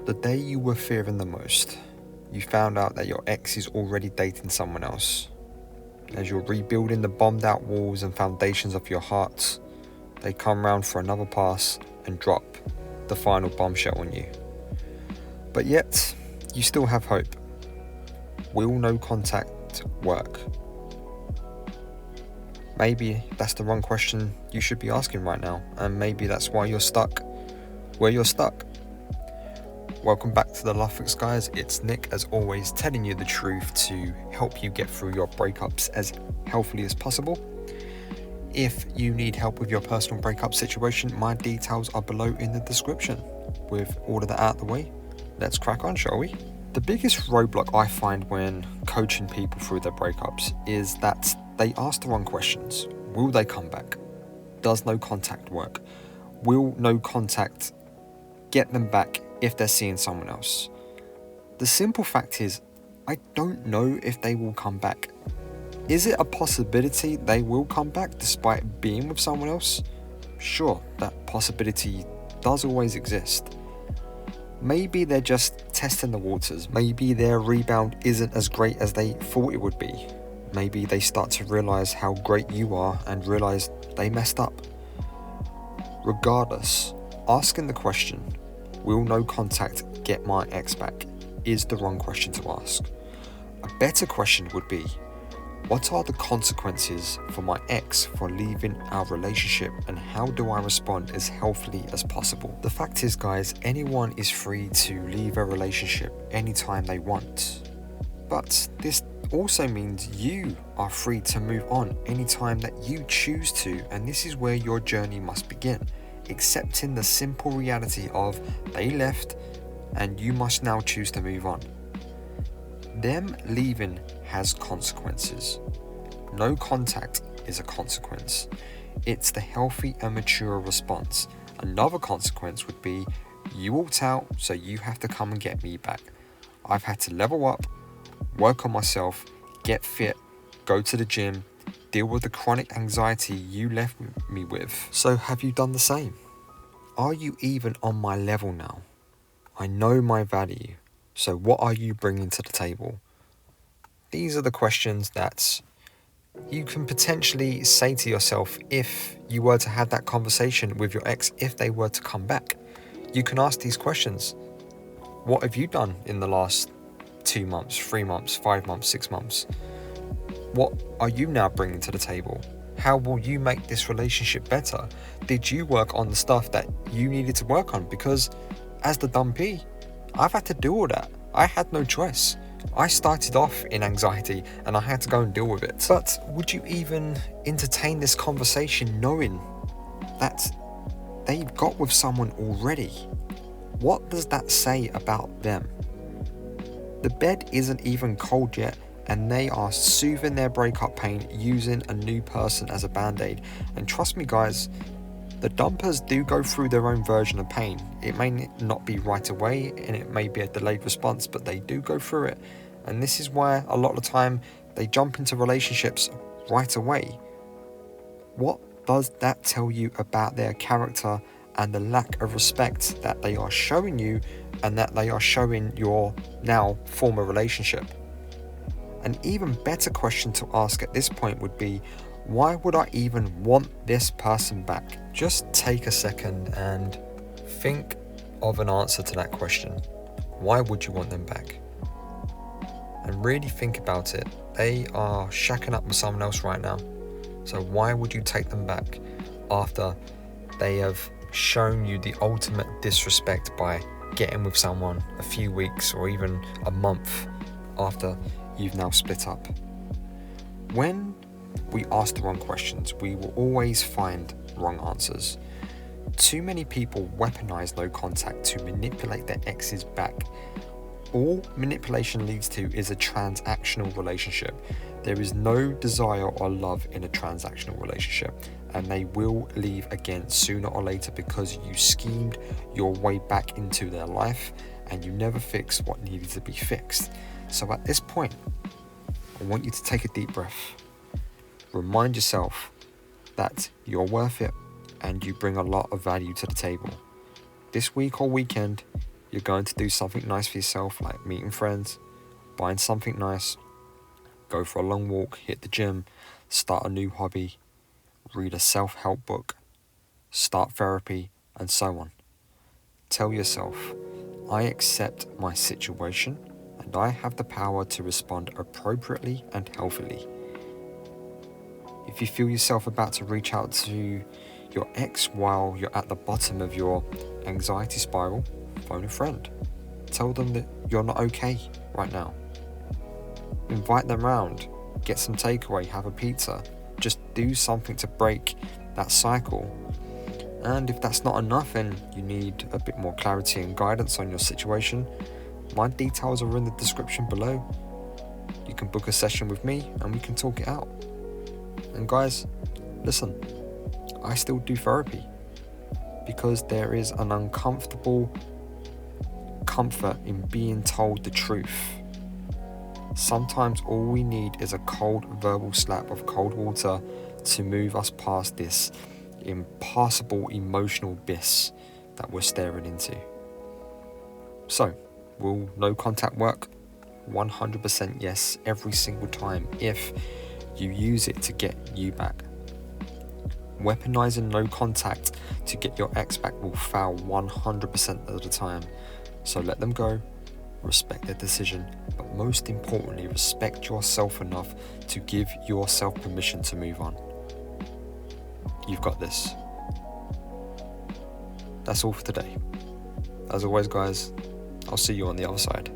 The day you were fearing the most, you found out that your ex is already dating someone else. As you're rebuilding the bombed out walls and foundations of your heart, they come round for another pass and drop the final bombshell on you. But yet, you still have hope. Will no contact work? Maybe that's the wrong question you should be asking right now, and maybe that's why you're stuck where you're stuck. Welcome back to the Love Fix, guys. It's Nick, as always, telling you the truth to help you get through your breakups as healthily as possible. If you need help with your personal breakup situation, my details are below in the description. With all of that out of the way, let's crack on, shall we? The biggest roadblock I find when coaching people through their breakups is that they ask the wrong questions. Will they come back? Does no contact work? Will no contact get them back if they're seeing someone else? The simple fact is, I don't know if they will come back. Is it a possibility they will come back despite being with someone else? Sure, that possibility does always exist. Maybe they're just testing the waters. Maybe their rebound isn't as great as they thought it would be. Maybe they start to realize how great you are and realize they messed up. Regardless, asking the question, will no contact get my ex back, is the wrong question to ask. A better question would be, what are the consequences for my ex for leaving our relationship, and how do I respond as healthily as possible? The fact is, guys, anyone is free to leave a relationship anytime they want. But this also means you are free to move on anytime that you choose to, and this is where your journey must begin. Accepting the simple reality of they left and you must now choose to move on. Them leaving has consequences. No contact is a consequence. It's the healthy and mature response. Another consequence would be you walked out, so you have to come and get me back. I've had to level up, work on myself, get fit, go to the gym, deal with the chronic anxiety you left me with. So have you done the same? Are you even on my level now? I know my value, so what are you bringing to the table? These are the questions that you can potentially say to yourself if you were to have that conversation with your ex, if they were to come back. You can ask these questions. What have you done in the last 2 months, 3 months, 5 months, 6 months? What are you now bringing to the table? How will you make this relationship better? Did you work on the stuff that you needed to work on? Because as the Dumpee, I've had to do all that. I had no choice. I started off in anxiety and I had to go and deal with it. But would you even entertain this conversation knowing that they got with someone already? What does that say about them? The bed isn't even cold yet, and they are soothing their breakup pain using a new person as a band-aid. And trust me, guys, the dumpers do go through their own version of pain. It may not be right away and it may be a delayed response, but they do go through it. And this is why a lot of the time they jump into relationships right away. What does that tell you about their character and the lack of respect that they are showing you and that they are showing your now former relationship? An even better question to ask at this point would be, why would I even want this person back? Just take a second and think of an answer to that question. Why would you want them back? And really think about it. They are shacking up with someone else right now. So why would you take them back after they have shown you the ultimate disrespect by getting with someone a few weeks or even a month after you've now split up? When we ask the wrong questions, we will always find wrong answers. Too many people weaponize no contact to manipulate their exes back. All manipulation leads to is a transactional relationship. There is no desire or love in a transactional relationship, and they will leave again sooner or later because you schemed your way back into their life and you never fixed what needed to be fixed. So at this point, I want you to take a deep breath. Remind yourself that you're worth it and you bring a lot of value to the table. This week or weekend, You're going to do something nice for yourself, like meeting friends, buying something nice, go for a long walk, hit the gym, start a new hobby, read a self-help book, start therapy, and so on. Tell yourself, I accept my situation and I have the power to respond appropriately and healthily. If you feel yourself about to reach out to your ex while you're at the bottom of your anxiety spiral, phone a friend. Tell them that you're not okay right now. Invite them round, get some takeaway, have a pizza. Just do something to break that cycle. And if that's not enough and you need a bit more clarity and guidance on your situation, my details are in the description below. You can book a session with me and we can talk it out. And guys, listen, I still do therapy because there is an uncomfortable comfort in being told the truth. Sometimes all we need is a cold verbal slap of cold water to move us past this impassable emotional abyss that we're staring into. So, will no contact work? 100% yes, every single time if you use it to get you back. Weaponizing no contact to get your ex back will fail 100% of the time. So let them go, respect their decision, but most importantly, respect yourself enough to give yourself permission to move on. You've got this. That's all for today. As always, guys, I'll see you on the other side.